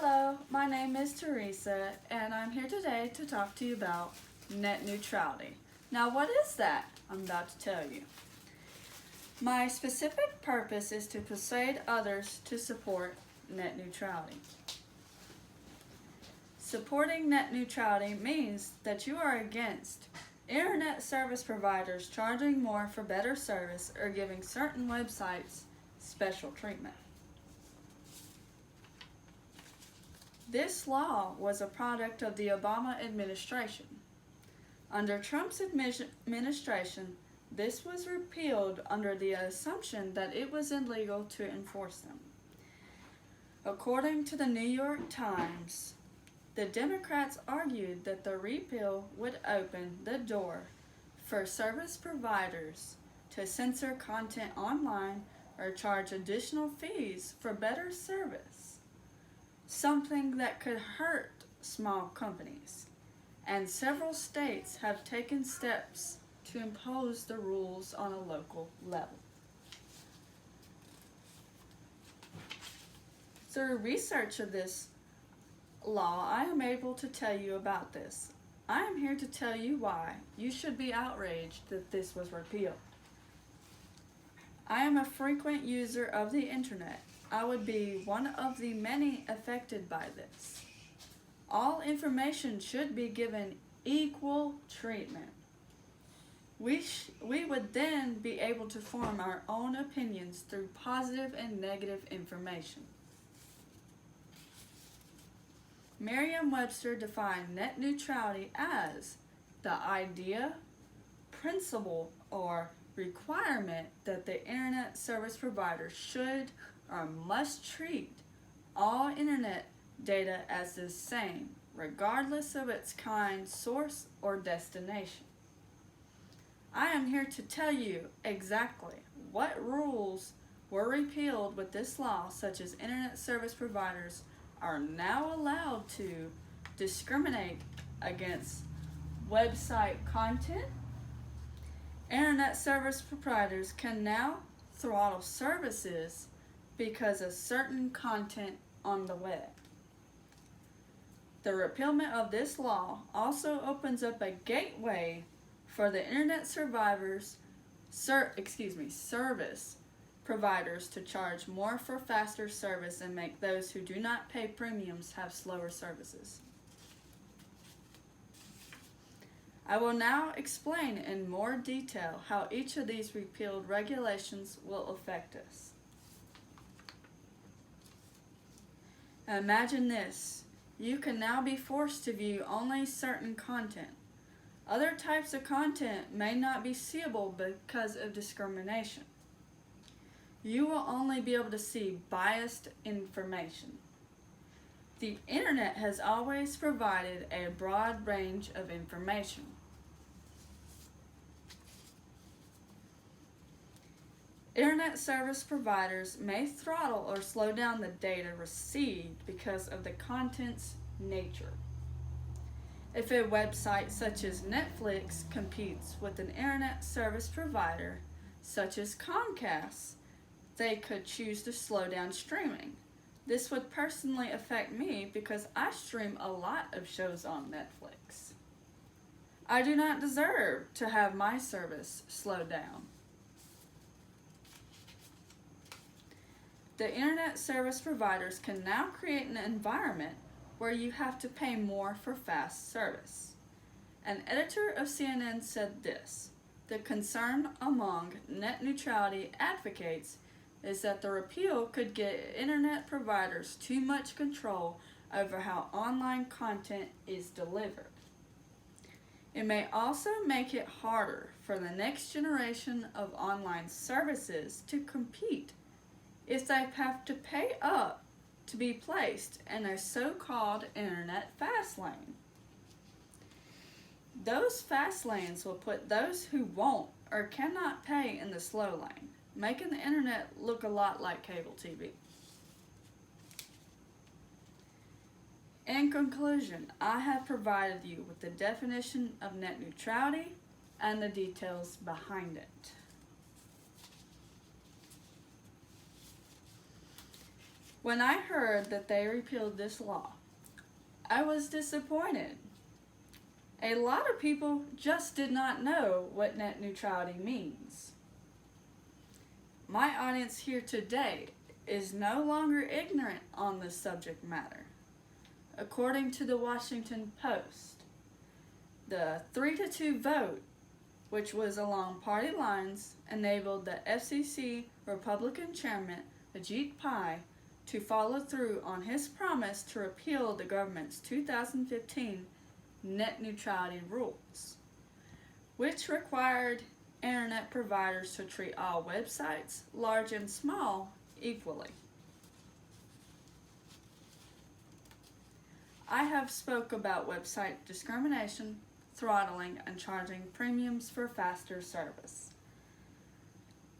Hello, my name is Theresa, and I'm here today to talk to you about net neutrality. Now, what is that? I'm about to tell you. My specific purpose is to persuade others to support net neutrality. Supporting net neutrality means that you are against internet service providers charging more for better service or giving certain websites special treatment. This law was a product of the Obama administration. Under Trump's administration, this was repealed under the assumption that it was illegal to enforce them. According to the New York Times, the Democrats argued that the repeal would open the door for service providers to censor content online or charge additional fees for better service, something that could hurt small companies. And several states have taken steps to impose the rules on a local level. Through research of this law, I am able to tell you about this. I am here to tell you why you should be outraged that this was repealed. I am a frequent user of the internet. I would be one of the many affected by this. All information should be given equal treatment. We would then be able to form our own opinions through positive and negative information. Merriam-Webster defined net neutrality as the idea, principle, or requirement that the internet service provider should or must treat all internet data as the same, regardless of its kind, source, or destination. I am here to tell you exactly what rules were repealed with this law, such as internet service providers are now allowed to discriminate against website content. Internet service providers can now throttle services because of certain content on the web. The repealment of this law also opens up a gateway for the internet service providers to charge more for faster service and make those who do not pay premiums have slower services. I will now explain in more detail how each of these repealed regulations will affect us. Imagine this. You can now be forced to view only certain content. Other types of content may not be seeable because of discrimination. You will only be able to see biased information. The internet has always provided a broad range of information. Internet service providers may throttle or slow down the data received because of the content's nature. If a website such as Netflix competes with an internet service provider such as Comcast, they could choose to slow down streaming. This would personally affect me because I stream a lot of shows on Netflix. I do not deserve to have my service slow down. The internet service providers can now create an environment where you have to pay more for fast service. An editor of CNN said this: "The concern among net neutrality advocates is that the repeal could get internet providers too much control over how online content is delivered. It may also make it harder for the next generation of online services to compete if they have to pay up to be placed in a so-called internet fast lane. Those fast lanes will put those who won't or cannot pay in the slow lane, making the internet look a lot like cable TV." In conclusion, I have provided you with the definition of net neutrality and the details behind it. When I heard that they repealed this law, I was disappointed. A lot of people just did not know what net neutrality means. My audience here today is no longer ignorant on this subject matter. According to the Washington Post, the 3-2 vote, which was along party lines, enabled the FCC Republican Chairman Ajit Pai to follow through on his promise to repeal the government's 2015 net neutrality rules, which required internet providers to treat all websites, large and small, equally. I have spoke about website discrimination, throttling, and charging premiums for faster service.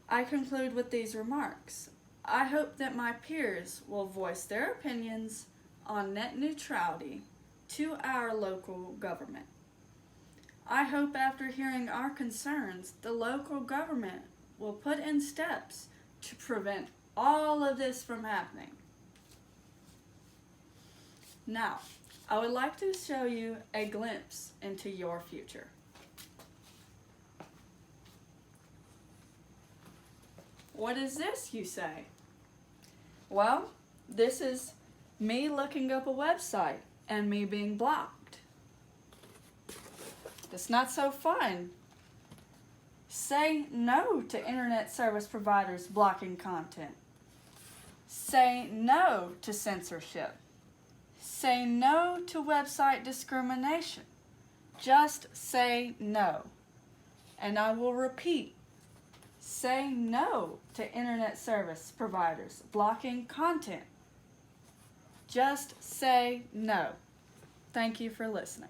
I conclude with these remarks. I hope that my peers will voice their opinions on net neutrality to our local government. I hope after hearing our concerns, the local government will put in steps to prevent all of this from happening. Now, I would like to show you a glimpse into your future. What is this, you say? Well, this is me looking up a website and me being blocked. It's not so fun. Say no to internet service providers blocking content. Say no to censorship. Say no to website discrimination. Just say no. And I will repeat. Say no to internet service providers blocking content. Just say no. Thank you for listening.